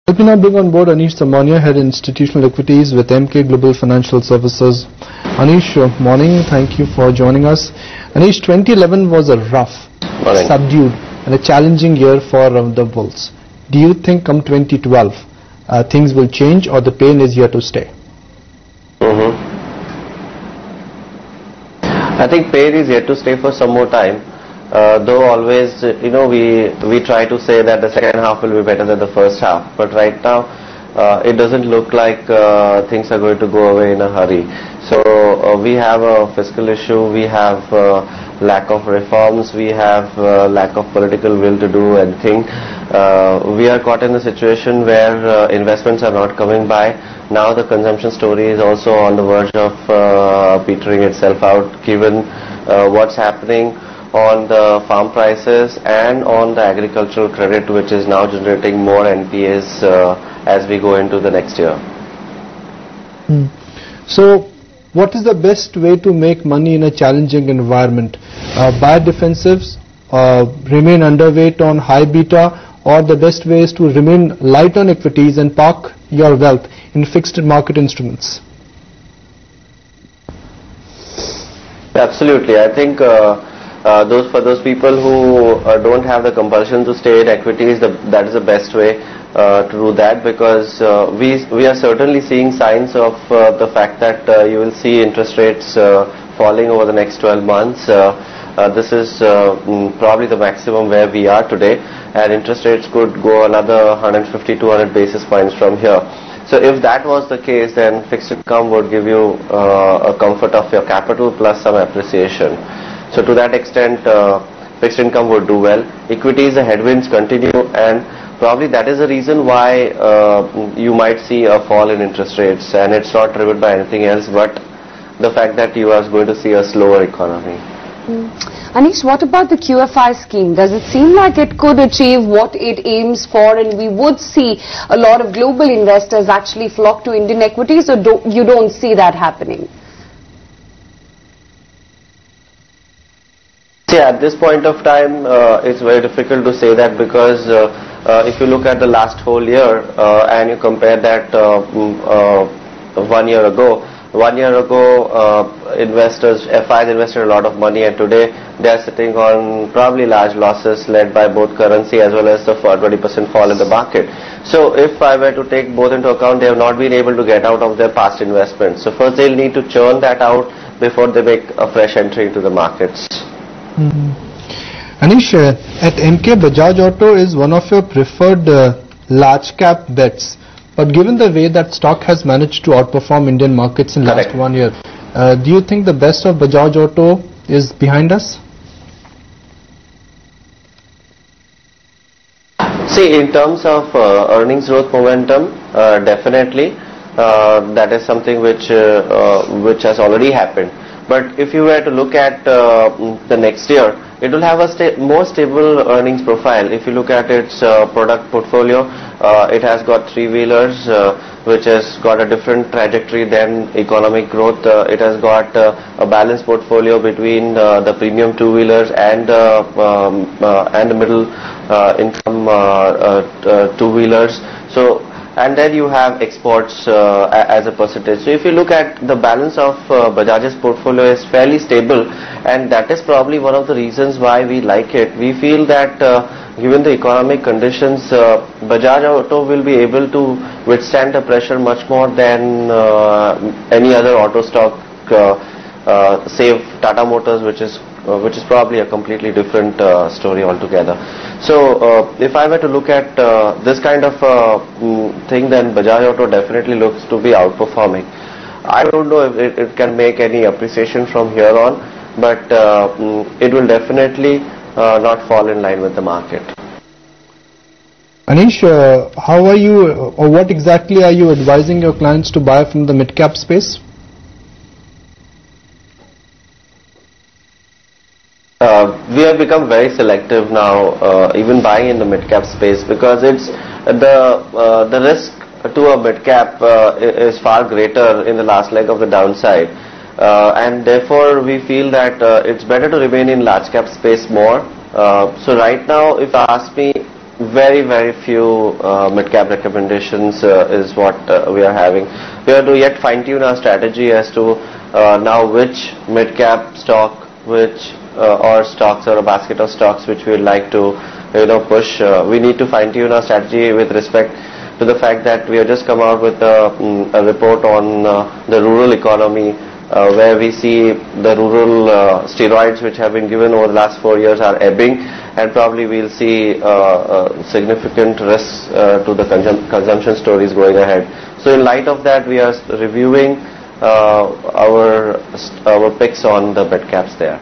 Let me now bring on board Anish Samania, Head Institutional Equities with MK Global Financial Services. Anish, morning. Thank you for joining us. Anish, 2011 was a rough, subdued and a challenging year for the bulls. Do you think come 2012 things will change, or the pain is here to stay? I think pain is yet to stay for some more time. Though always, we try to say that the second half will be better than the first half. But right now, it doesn't look like things are going to go away in a hurry. So we have a fiscal issue, we have lack of reforms, we have lack of political will to do anything. We are caught in a situation where investments are not coming by. Now the consumption story is also on the verge of petering itself out, given what's happening on the farm prices and on the agricultural credit, which is now generating more NPAs as we go into the next year. So what is the best way to make money in a challenging environment? Buy defensives, remain underweight on high beta, or the best way is to remain light on equities and park your wealth in fixed market instruments? Absolutely. I think for those people who don't have the compulsion to stay in equities, that is the best way to do that, because we are certainly seeing signs of the fact that you will see interest rates falling over the next 12 months. This is probably the maximum where we are today, and interest rates could go another 150-200 basis points from here. So if that was the case, then fixed income would give you a comfort of your capital plus some appreciation. So to that extent, fixed income would do well. Equities, the headwinds continue, and probably that is the reason why you might see a fall in interest rates, and it's not driven by anything else but the fact that you are going to see a slower economy. Anish, what about the QFI scheme? Does it seem like it could achieve what it aims for, and we would see a lot of global investors actually flock to Indian equities, or you don't see that happening? See, at this point of time, it's very difficult to say that, because if you look at the last whole year and you compare that 1 year ago, investors, FIs invested a lot of money, and today they are sitting on probably large losses led by both currency as well as the 20% fall in the market. So if I were to take both into account, they have not been able to get out of their past investments. So first they'll need to churn that out before they make a fresh entry into the markets. Anish, at MK, Bajaj Auto is one of your preferred large cap bets. But given the way that stock has managed to outperform Indian markets in last 1 year, do you think the best of Bajaj Auto is behind us? See, in terms of earnings growth momentum, definitely that is something which has already happened. But if you were to look at the next year, it will have a more stable earnings profile. If you look at its product portfolio, it has got three-wheelers, which has got a different trajectory than economic growth. It has got a balanced portfolio between the premium two-wheelers and the middle income two-wheelers. So, and then you have exports as a percentage. So if you look at the balance of Bajaj's portfolio is fairly stable, and that is probably one of the reasons why we like it. We feel that given the economic conditions, Bajaj Auto will be able to withstand the pressure much more than any other auto stock, save Tata Motors, which is probably a completely different story altogether. So if I were to look at this kind of thing, then Bajaj Auto definitely looks to be outperforming. I don't know if it can make any appreciation from here on, but it will definitely not fall in line with the market. Anish, how are you, or what exactly are you advising your clients to buy from the mid-cap space? We have become very selective now, even buying in the mid-cap space, because it's the risk to a mid-cap is far greater in the last leg of the downside, and therefore we feel that it's better to remain in large-cap space more. So right now, if you ask me, very few mid-cap recommendations is what we are having. We have to yet fine-tune our strategy as to now which mid-cap stock, which or stocks or a basket of stocks which we would like to push. We need to fine-tune our strategy with respect to the fact that we have just come out with a report on the rural economy, where we see the rural steroids which have been given over the last 4 years are ebbing, and probably we'll see significant risks to the consumption stories going ahead. So in light of that, we are reviewing our picks on the mid caps there.